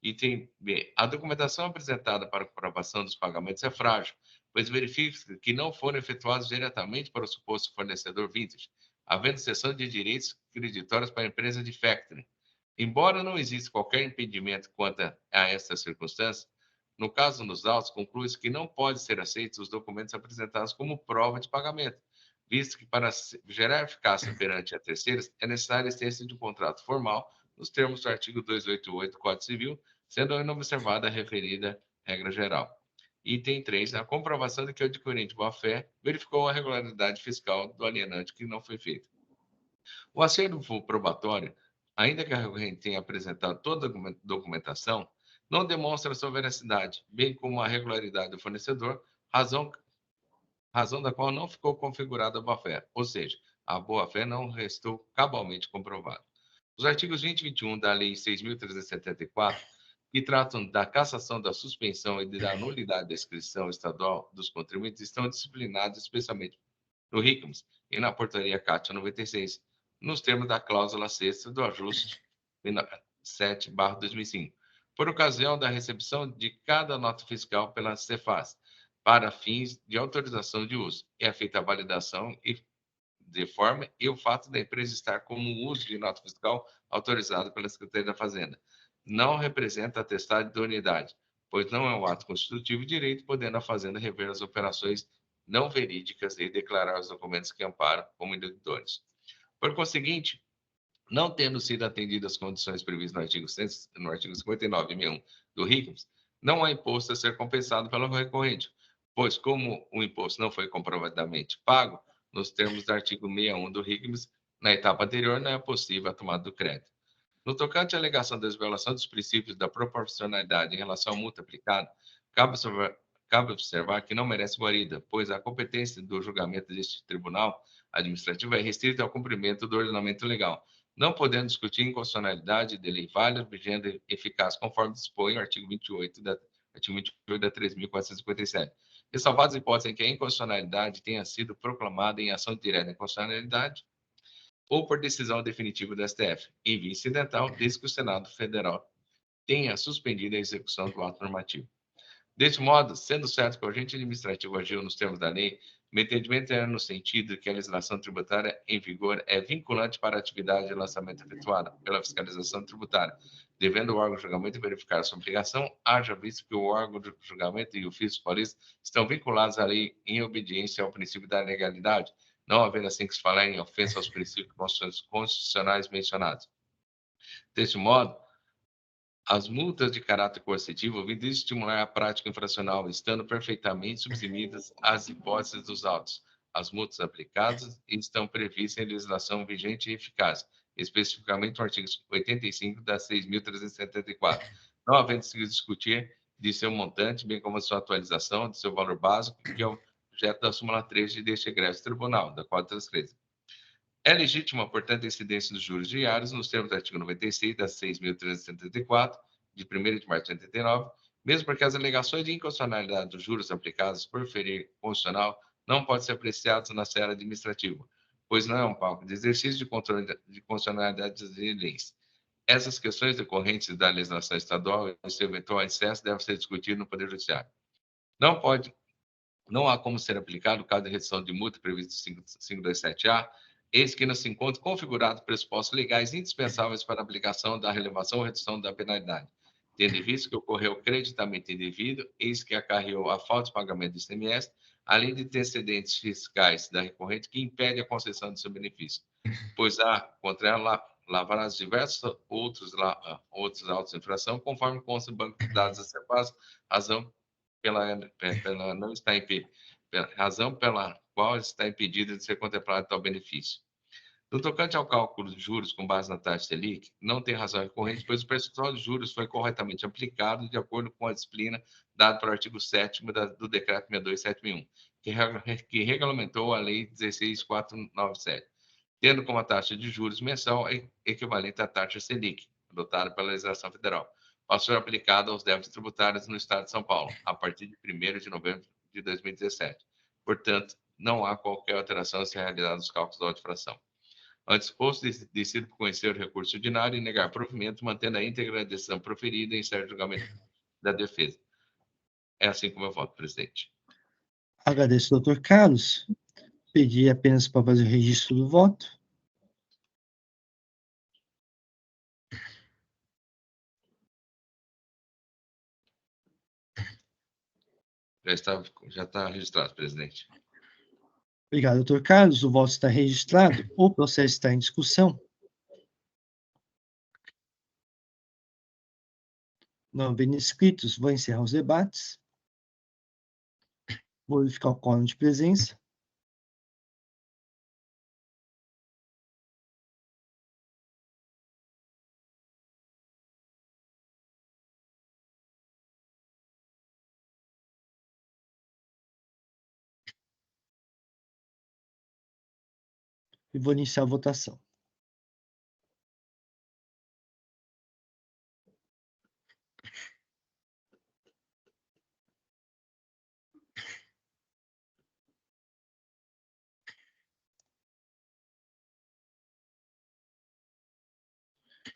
Item B. A documentação apresentada para comprovação dos pagamentos é frágil, pois verifica que não foram efetuados diretamente para o suposto fornecedor Vintage, havendo cessão de direitos creditórios para a empresa de factoring. Embora não exista qualquer impedimento quanto a esta circunstância, no caso dos autos, conclui-se que não pode ser aceitos os documentos apresentados como prova de pagamento, visto que para gerar eficácia perante a terceiros é necessária a existência de um contrato formal nos termos do artigo 288 do Código Civil, sendo inobservada a referida regra geral. Item 3. A comprovação de que o adquirente de boa-fé verificou a regularidade fiscal do alienante que não foi feita. O acervo probatório, ainda que a recorrente tenha apresentado toda a documentação, não demonstra sua veracidade, bem como a regularidade do fornecedor, razão da qual não ficou configurada a boa-fé, ou seja, a boa-fé não restou cabalmente comprovada. Os artigos 20 e 21 da Lei 6.374, que tratam da cassação, da suspensão e da nulidade da inscrição estadual dos contribuintes, estão disciplinados especialmente no RICMS e na Portaria CAT 96, nos termos da cláusula 6ª do ajuste 7/2005, por ocasião da recepção de cada nota fiscal pela Cefaz, para fins de autorização de uso. É feita a validação de forma e o fato da empresa estar como uso de nota fiscal autorizada pela Secretaria da Fazenda. Não representa atestado de idoneidade, pois não é um ato constitutivo de direito, podendo a Fazenda rever as operações não verídicas e declarar os documentos que amparam como idôneos. Por conseguinte, não tendo sido atendidas as condições previstas no artigo 59.1 do Higgins, não há imposto a ser compensado pelo recorrente, pois, como o imposto não foi comprovadamente pago, nos termos do artigo 61 do Higgins, na etapa anterior, não é possível a tomada do crédito. No tocante à alegação da violação dos princípios da proporcionalidade em relação à multa aplicada, cabe observar que não merece guarida, pois a competência do julgamento deste tribunal administrativo é restrita ao cumprimento do ordenamento legal, não podendo discutir inconstitucionalidade de lei válida, vigente e eficaz, conforme dispõe o artigo 28 da 3.457. Ressalvadas as hipóteses em que a inconstitucionalidade tenha sido proclamada em ação direta de inconstitucionalidade ou por decisão definitiva do STF, em via incidental, desde que o Senado Federal tenha suspendido a execução do ato normativo. Deste modo, sendo certo que o agente administrativo agiu nos termos da lei, o entendimento é no sentido que a legislação tributária em vigor é vinculante para a atividade de lançamento efetuada pela fiscalização tributária, devendo o órgão de julgamento verificar sua obrigação, haja visto que o órgão de julgamento e o fisco paulista estão vinculados à lei em obediência ao princípio da legalidade, não havendo assim que se falar em ofensa aos princípios constitucionais mencionados. Deste modo, as multas de caráter coercitivo visam estimular a prática infracional, estando perfeitamente subsumidas às hipóteses dos autos. As multas aplicadas estão previstas em legislação vigente e eficaz, especificamente no artigo 85 da 6.374, não havendo se discutir de seu montante, bem como a sua atualização, de seu valor básico, que é o objeto da súmula 3 deste egresso tribunal, da 413. É legítima, portanto, a incidência dos juros diários nos termos do artigo 96 da 6.374, de 1º de março de 89, mesmo porque as alegações de inconstitucionalidade dos juros aplicados por ferir constitucional não podem ser apreciadas na esfera administrativa, pois não é um palco de exercício de controle de constitucionalidade das leis. Essas questões decorrentes da legislação estadual e seu eventual excesso devem ser discutidas no Poder Judiciário. Não há como ser aplicado o caso de redução de multa previsto no 527A, eis que não se encontra configurado pressupostos legais indispensáveis para a aplicação da relevação ou redução da penalidade, tendo em vista que ocorreu creditamento indevido, eis que acarreou a falta de pagamento do ICMS, além de antecedentes fiscais da recorrente que impede a concessão do seu benefício, pois há contra ela lavrados diversos outros autos de infração, conforme consta no banco de dados da CEPAS, razão pela qual está impedido de ser contemplado tal benefício. No tocante ao cálculo de juros com base na taxa Selic, não tem razão recorrente, pois o percentual de juros foi corretamente aplicado de acordo com a disciplina dada pelo artigo 7º do Decreto 62761, que regulamentou a Lei 16.497, tendo como a taxa de juros mensal equivalente à taxa Selic, adotada pela legislação federal, passou a ser aplicada aos débitos tributários no Estado de São Paulo, a partir de 1º de novembro de 2017. Portanto, não há qualquer alteração a ser realizada nos cálculos da autofração. Antes posto, decido por conhecer o recurso ordinário e negar provimento, mantendo a íntegra da decisão proferida em certo julgamento da defesa. É assim como eu voto, presidente. Agradeço, doutor Carlos. Pedi apenas para fazer o registro do voto. Já está registrado, presidente. Obrigado, doutor Carlos. O voto está registrado. O processo está em discussão. Não havendo inscritos, vou encerrar os debates. Vou verificar o quórum de presença. E vou iniciar a votação.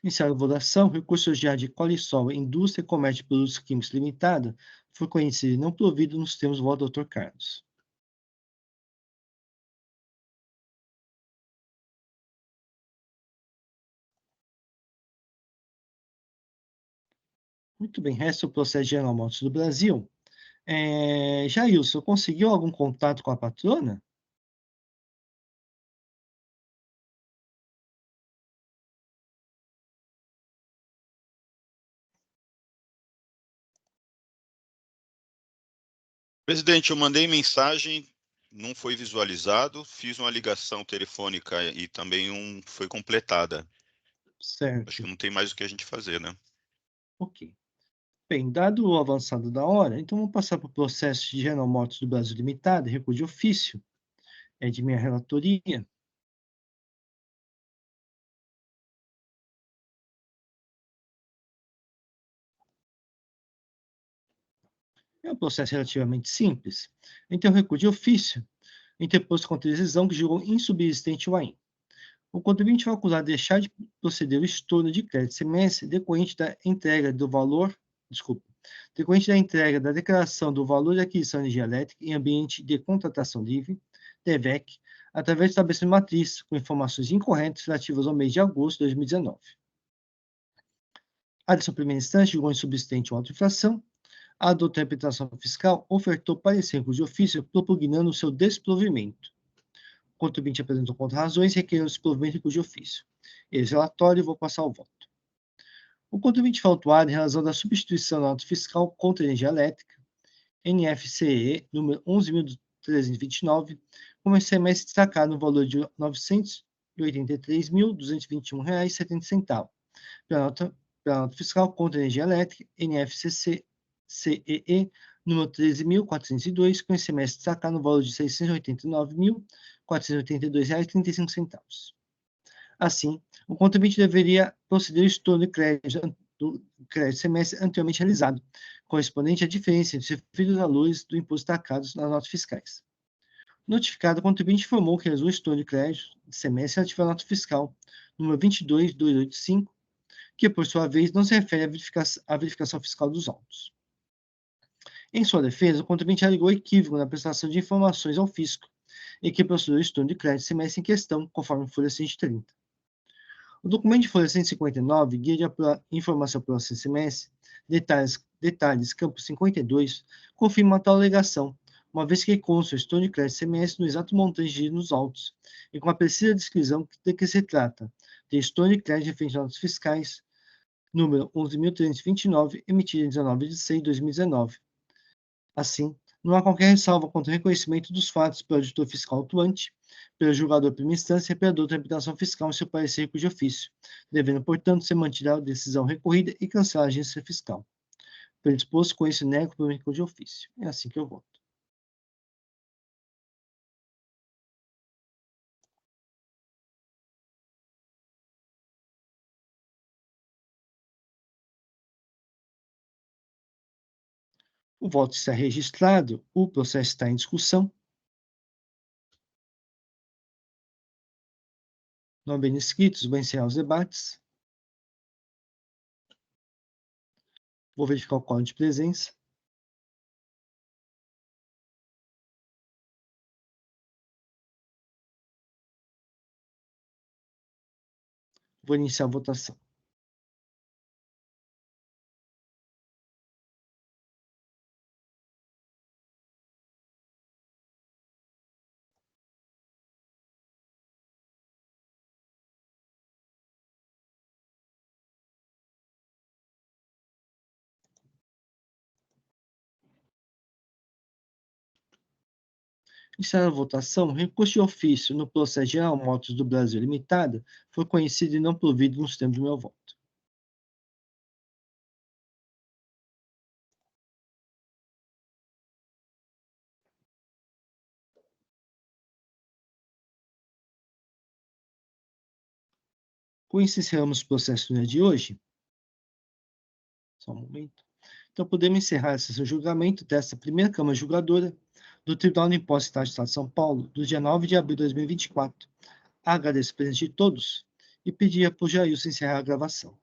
Iniciar a votação. Recurso ordinário de Qualisol, Indústria e Comércio de Produtos Químicos Limitada, foi conhecido e não provido nos termos do voto do doutor Carlos. Muito bem, resta o processo General Motors do Brasil. Jailson, conseguiu algum contato com a patrona? Presidente, eu mandei mensagem, não foi visualizado, fiz uma ligação telefônica e também foi completada. Certo. Acho que não tem mais o que a gente fazer, né? Ok. Bem, dado o avançado da hora, então vamos passar para o processo de General Motors do Brasil Limitada, recurso de ofício, é de minha relatoria. É um processo relativamente simples. Então, o recurso de ofício, interposto contra a decisão que julgou insubsistente o AIM. O contribuinte vai acusar de deixar de proceder o estorno de crédito semestre decorrente da entrega da declaração do valor de aquisição de energia elétrica em ambiente de contratação livre, DEVEC, através de estabelecimento matriz com informações incorretas relativas ao mês de agosto de 2019. A decisão primeira instância julgou insubsistente uma autoinfração. A doutora interpretação fiscal ofertou parecer de ofício propugnando o seu desprovimento. O contribuinte apresentou contra-razões e requereu o desprovimento de ofício. Esse relatório, vou passar ao voto. O contribuinte foi autuado em razão da substituição da nota fiscal contra a energia elétrica, NFCE, número 11.329, com um ICMS destacado no valor de R$ 983.221,70, pela nota fiscal contra a energia elétrica, NFCE, número 13.402, com ICMS destacado no valor de R$ 689.482,35. Assim, o contribuinte deveria proceder ao estorno de crédito do crédito semestre anteriormente realizado, correspondente à diferença entre os referidos valores do imposto destacados nas notas fiscais. Notificado, o contribuinte informou que realizou o estorno de crédito de semestre relativo à nota fiscal número 22.285, que, por sua vez, não se refere à verificação fiscal dos autos. Em sua defesa, o contribuinte alegou equívoco na prestação de informações ao fisco e que procedeu o estorno de crédito semestre em questão, conforme folha 130. O documento de folha 159, guia de informação pelo semestre, detalhes, campo 52, confirma tal alegação, uma vez que consta o estorno de crédito semestre no exato montante nos autos, e com a precisa descrição de que se trata de estorno de crédito referente a notas fiscais, número 11.329, emitido em 19 de 6 de 2019. Assim, não há qualquer ressalva contra o reconhecimento dos fatos pelo auditor fiscal atuante, pelo julgador primeira instância e pela doutora interpretação fiscal em seu parecer de ofício, devendo, portanto, ser mantida a decisão recorrida e cancelar a agência fiscal. Pelo disposto, com esse nego pelo recurso de ofício. É assim que eu voto. O voto está registrado, o processo está em discussão. Não havendo inscritos, vou encerrar os debates. Vou verificar o quórum de presença. Vou iniciar a votação. Iniciada a votação, recurso de ofício no processo General Motors do Brasil Limitada foi conhecido e não provido nos termos do meu voto. Com isso, encerramos o processo no dia de hoje. Só um momento. Então, podemos encerrar esse julgamento desta primeira Câmara Julgadora do Tribunal de Impostos e Taxas do Estado de São Paulo, do dia 9 de abril de 2024. Agradeço a presença de todos e pedir para o Jailson encerrar a gravação.